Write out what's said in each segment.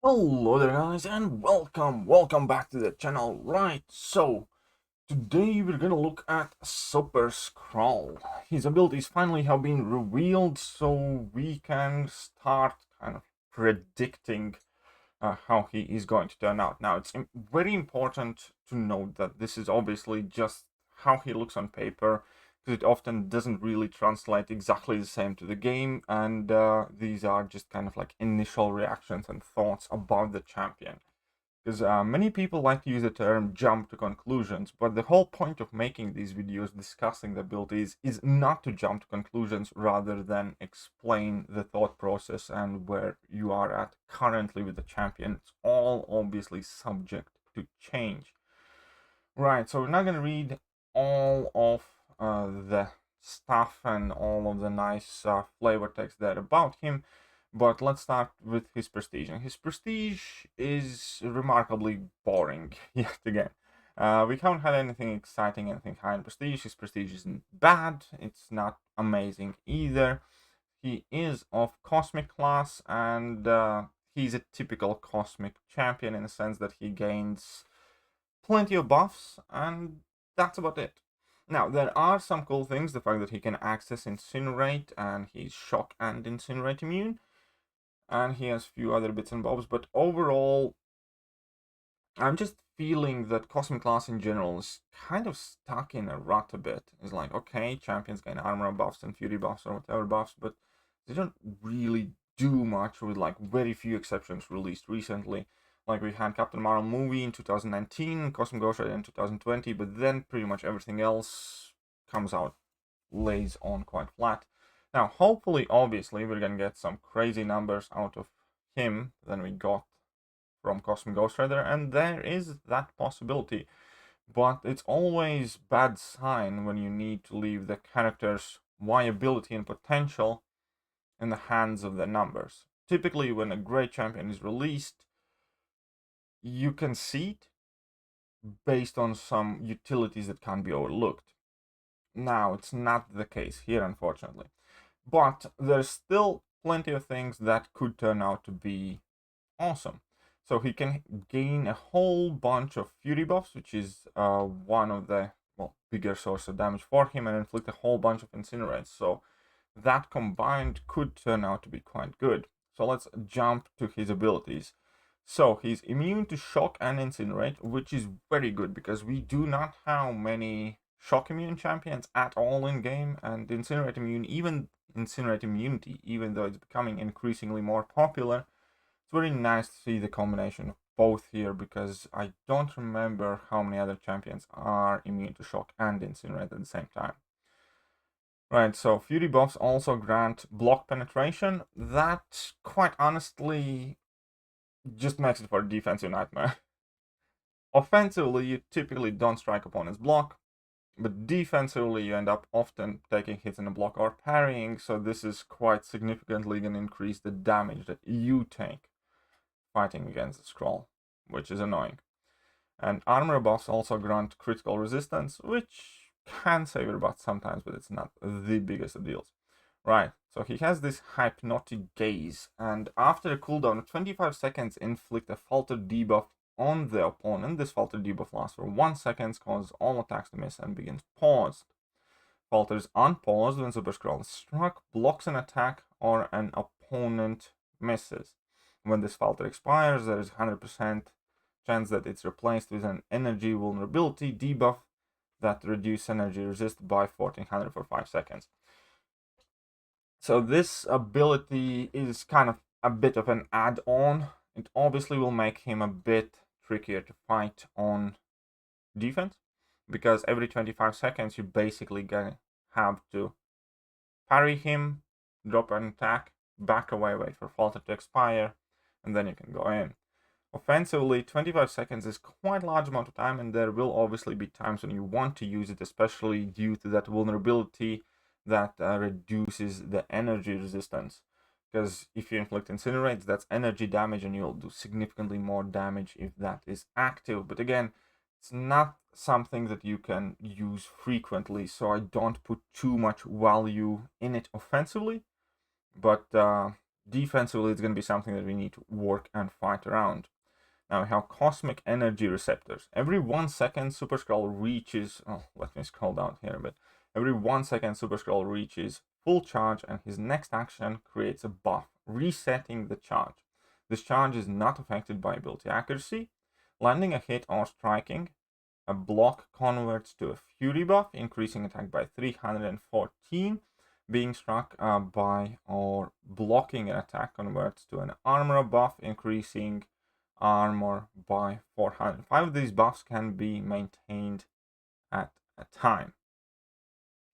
Hello there guys and welcome back to the channel. Right, so today we're gonna look at Super Skrull. His abilities finally have been revealed, so we can start kind of predicting how he is going to turn out. Now it's very important to note that this is obviously just how he looks on paper, because it often doesn't really translate exactly the same to the game, and these are just kind of like initial reactions and thoughts about the champion. Because many people like to use the term jump to conclusions, but the whole point of making these videos discussing the abilities is not to jump to conclusions rather than explain the thought process and where you are at currently with the champion. It's all obviously subject to change. Right, so we're not going to read all of the stuff and all of the nice flavor text there about him, but let's start with his prestige. And his prestige is remarkably boring, yet again. We haven't had anything exciting, anything high in prestige. His prestige isn't bad, it's not amazing either. He is of cosmic class, and he's a typical cosmic champion in the sense that he gains plenty of buffs, and that's about it. Now, there are some cool things, the fact that he can access Incinerate, and he's Shock and Incinerate immune, and he has a few other bits and bobs, but overall, I'm just feeling that Cosmic Class in general is kind of stuck in a rut a bit. It's like, okay, champions gain armor buffs and fury buffs or whatever buffs, but they don't really do much, with like very few exceptions released recently. Like we had Captain Marvel movie in 2019, Cosmic Ghost Rider in 2020, but then pretty much everything else comes out, lays on quite flat. Now, hopefully, obviously, we're gonna get some crazy numbers out of him than we got from Cosmic Ghost Rider, and there is that possibility. But it's always bad sign when you need to leave the character's viability and potential in the hands of the numbers. Typically, when a great champion is released, you can see it based on some utilities that can't be overlooked. Now, it's not the case here, unfortunately. But there's still plenty of things that could turn out to be awesome. So he can gain a whole bunch of fury buffs, which is one of the bigger source of damage for him, and inflict a whole bunch of incinerates. So that combined could turn out to be quite good. So let's jump to his abilities. So he's immune to shock and incinerate, which is very good because we do not have many shock immune champions at all in game, and incinerate immune, even incinerate immunity, even though it's becoming increasingly more popular, it's very nice to see the combination of both here, because I don't remember how many other champions are immune to shock and incinerate at the same time. Right, so Fury buffs also grant block penetration. That, quite honestly, just makes it for a defensive nightmare. Offensively, you typically don't strike opponent's block, but defensively, you end up often taking hits in a block or parrying, so this is quite significantly going to increase the damage that you take fighting against the Skrull, which is annoying. And armor buffs also grant critical resistance, which can save your butt sometimes, but it's not the biggest of deals. Right, so he has this hypnotic gaze, and after a cooldown of 25 seconds, inflict a falter debuff on the opponent. This falter debuff lasts for 1 second, causes all attacks to miss, and begins paused. Falters unpaused when Super Skrull is struck, blocks an attack, or an opponent misses. When this falter expires, there is 100% chance that it's replaced with an energy vulnerability debuff that reduces energy resist by 1400 for 5 seconds. So this ability is kind of a bit of an add-on. It obviously will make him a bit trickier to fight on defense, because every 25 seconds you basically gonna have to parry him, drop an attack, back away, wait for falter to expire, and then you can go in. Offensively, 25 seconds is quite a large amount of time, and there will obviously be times when you want to use it, especially due to that vulnerability that reduces the energy resistance. Because if you inflict incinerates, that's energy damage, and you'll do significantly more damage if that is active. But again, it's not something that you can use frequently, so I don't put too much value in it offensively. But defensively it's going to be something that we need to work and fight around. Now we have Cosmic Energy Receptors. Every 1 second Super Skrull reaches, oh, let me scroll down here a bit. Every 1 second Super Skrull reaches full charge, and his next action creates a buff, resetting the charge. This charge is not affected by ability accuracy. Landing a hit or striking a block converts to a Fury buff, increasing attack by 314. Being struck by or blocking an attack converts to an armor buff, increasing armor by 400. 5 of these buffs can be maintained at a time.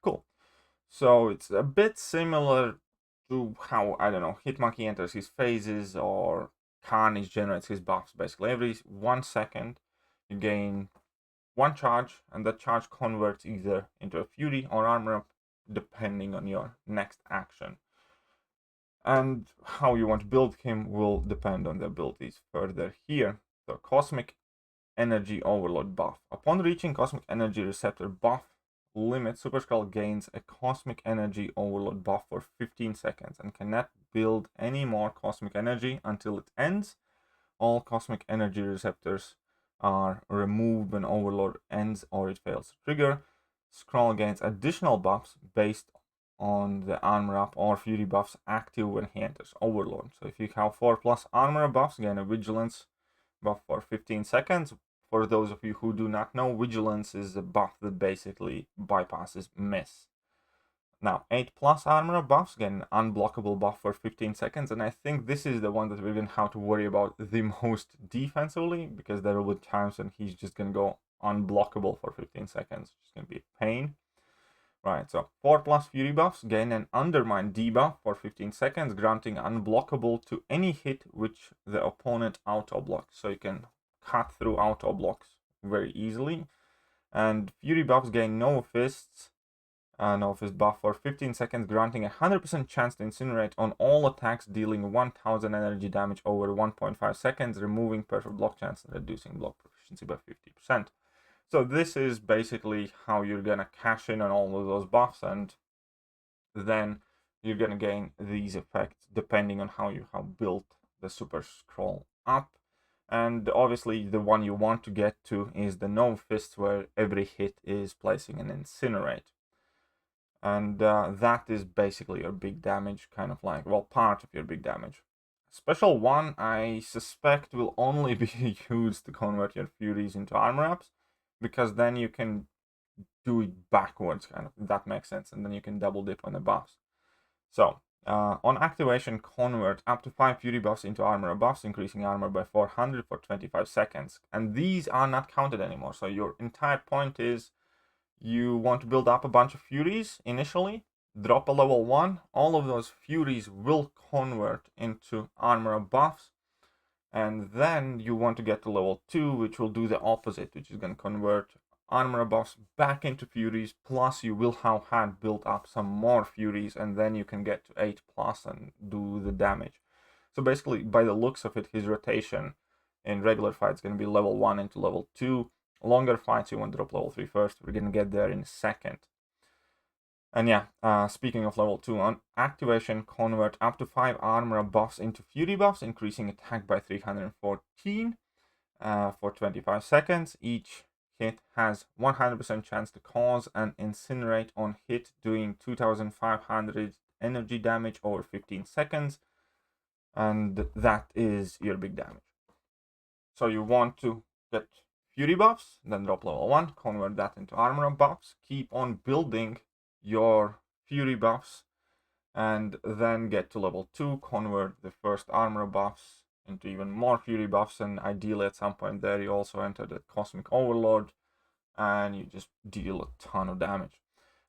Cool. So it's a bit similar to how, I don't know, Hitmonkey enters his phases or Carnage generates his buffs. Basically, every 1 second you gain 1 charge, and that charge converts either into a Fury or armor up, depending on your next action. And how you want to build him will depend on the abilities further here. So Cosmic Energy Overload buff. Upon reaching Cosmic Energy Receptor buff limit, Super Skrull gains a Cosmic Energy Overload buff for 15 seconds and cannot build any more Cosmic Energy until it ends. All Cosmic Energy Receptors are removed when Overload ends or it fails to trigger. Skrull gains additional buffs based on the armor up or Fury buffs active when he enters Overload. So if you have 4+ armor buffs, gain a Vigilance buff for 15 seconds. For those of you who do not know, Vigilance is a buff that basically bypasses miss. Now, 8+ armor buffs, gain an unblockable buff for 15 seconds, and I think this is the one that we're going to have to worry about the most defensively, because there will be times when he's just going to go unblockable for 15 seconds, which is going to be a pain. Right, so 4+ Fury buffs, gain an Undermine debuff for 15 seconds, granting unblockable to any hit which the opponent auto-blocks. So you can cut through auto-blocks very easily. And Fury buffs gain No Fist buff for 15 seconds, granting a 100% chance to incinerate on all attacks, dealing 1000 energy damage over 1.5 seconds, removing perfect block chance and reducing block proficiency by 50%. So this is basically how you're gonna cash in on all of those buffs, and then you're gonna gain these effects depending on how you have built the Super Skrull up. And obviously the one you want to get to is the No Fist, where every hit is placing an Incinerate. And that is basically your big damage, kind of like, well, part of your big damage. Special 1, I suspect, will only be used to convert your Furies into armor ups, because then you can do it backwards, kind of, if that makes sense, and then you can double dip on the buffs. So, on activation, convert up to 5 Fury buffs into armor buffs, increasing armor by 400 for 25 seconds. And these are not counted anymore, so your entire point is you want to build up a bunch of Furies initially, drop a level 1, all of those Furies will convert into armor buffs, and then you want to get to level 2, which will do the opposite, which is going to convert armor buffs back into Furies, plus you will have had built up some more Furies, and then you can get to 8+ and do the damage. So basically, by the looks of it, his rotation in regular fights is going to be level 1 into level 2. Longer fights, you want to drop level 3 first. We're going to get there in a second. And yeah, speaking of level 2, on activation, convert up to 5 armor buffs into Fury buffs, increasing attack by 314 for 25 seconds. Each hit has 100% chance to cause an Incinerate on hit, doing 2500 energy damage over 15 seconds. And that is your big damage. So you want to get Fury buffs, then drop level 1, convert that into armor buffs, keep on building your Fury buffs, and then get to level 2, convert the first armor buffs into even more Fury buffs, and ideally at some point there you also enter the Cosmic Overload, and you just deal a ton of damage.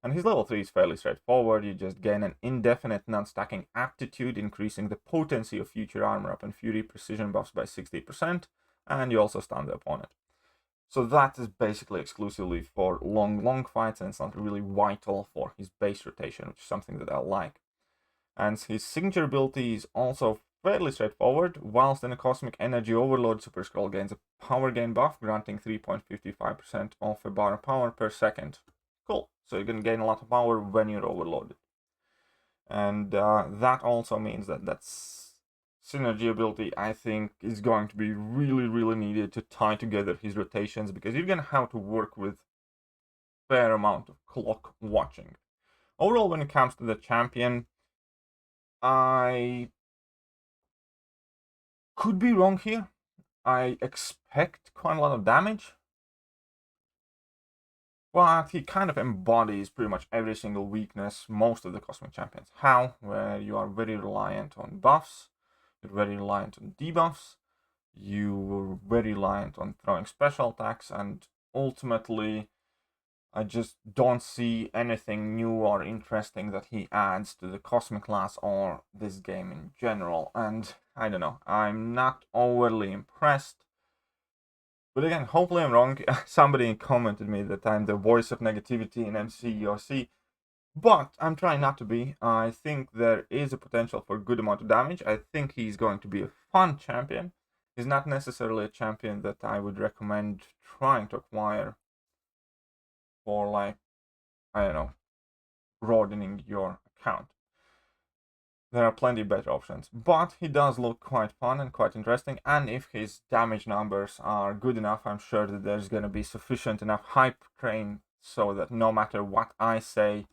And his level 3 is fairly straightforward. You just gain an indefinite non-stacking aptitude, increasing the potency of future armor up and Fury precision buffs by 60%, and you also stun the opponent. So that is basically exclusively for long fights, and it's not really vital for his base rotation, which is something that I like. And his signature ability is also fairly straightforward. Whilst in a Cosmic Energy Overload, Super Skrull gains a power gain buff, granting 3.55% of a bar of power per second. Cool. So you're going to gain a lot of power when you're overloaded. And that also means that synergy ability, I think, is going to be really needed to tie together his rotations, because you're gonna have to work with fair amount of clock watching. Overall, when it comes to the champion, I could be wrong here. I expect quite a lot of damage, but he kind of embodies pretty much every single weakness most of the Cosmic Champions. How? Where you are very reliant on buffs, you're very reliant on debuffs, you're very reliant on throwing special attacks, and ultimately I just don't see anything new or interesting that he adds to the Cosmic class or this game in general. And I don't know, I'm not overly impressed. But again, hopefully I'm wrong. Somebody commented me that I'm the voice of negativity in MCOC, but I'm trying not to be. I think there is a potential for a good amount of damage. I think he's going to be a fun champion. He's not necessarily a champion that I would recommend trying to acquire for, like, I don't know, broadening your account. There are plenty better options, but he does look quite fun and quite interesting, and if his damage numbers are good enough, I'm sure that there's going to be sufficient enough hype train so that no matter what I say,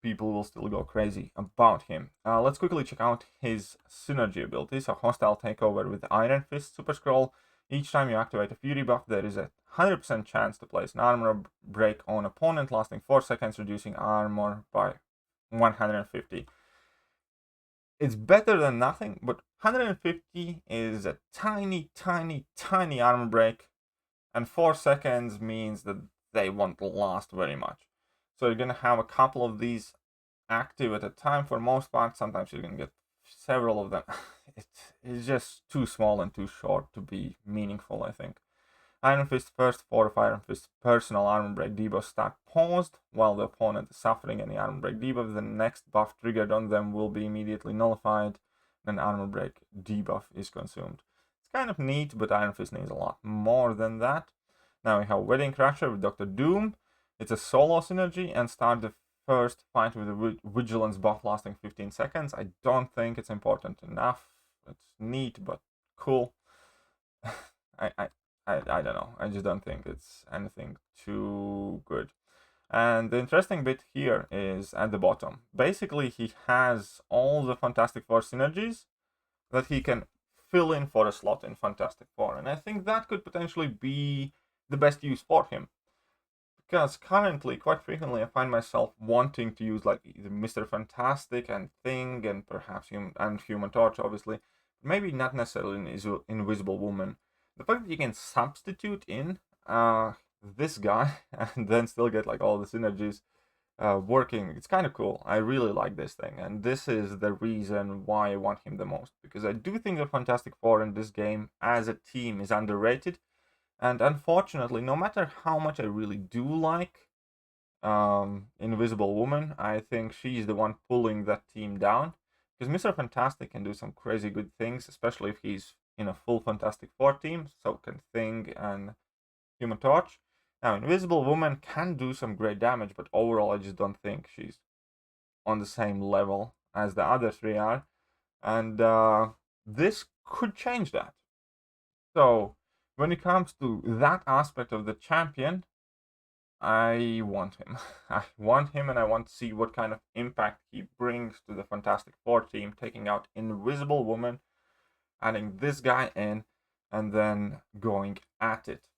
people will still go crazy about him. Let's quickly check out his synergy abilities. A hostile takeover with Iron Fist Super Skrull. Each time you activate a Fury buff, there is a 100% chance to place an armor break on opponent lasting 4 seconds, reducing armor by 150. It's better than nothing, but 150 is a tiny armor break, and 4 seconds means that they won't last very much. So you're gonna have a couple of these active at a time for most part. Sometimes you're gonna get several of them. It's just too small and too short to be meaningful, I think. Iron Fist first 4 of Iron Fist personal armor break debuffs start paused while the opponent is suffering any armor break debuff. The next buff triggered on them will be immediately nullified, and armor break debuff is consumed. It's kind of neat, but Iron Fist needs a lot more than that. Now we have Wedding Crasher with Dr. Doom. It's a solo synergy and start the first fight with a Vigilance buff lasting 15 seconds. I don't think it's important enough. It's neat, but cool. I don't know. I just don't think it's anything too good. And the interesting bit here is at the bottom. Basically, he has all the Fantastic Four synergies that he can fill in for a slot in Fantastic Four. And I think that could potentially be the best use for him. Because currently, quite frequently, I find myself wanting to use like either Mr. Fantastic and Thing and perhaps Human Torch, obviously. Maybe not necessarily Invisible Woman. The fact that you can substitute in this guy and then still get like all the synergies working, it's kind of cool. I really like this thing, and this is the reason why I want him the most, because I do think the Fantastic Four in this game as a team is underrated, and unfortunately, no matter how much I really do like Invisible Woman, I think she's the one pulling that team down, because Mr. Fantastic can do some crazy good things, especially if he's in a full Fantastic Four team, so can Thing and Human Torch. Now, Invisible Woman can do some great damage, but overall I just don't think she's on the same level as the other three are, and this could change that. So, when it comes to that aspect of the champion, I want him. I want him, and I want to see what kind of impact he brings to the Fantastic Four team, taking out Invisible Woman, adding this guy in, and then going at it.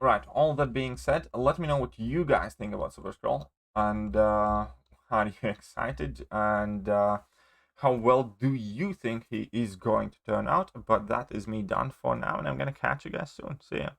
Right, all that being said, let me know what you guys think about Super Skrull, and are you excited, and how well do you think he is going to turn out? But that is me done for now, and I'm gonna catch you guys soon. See ya.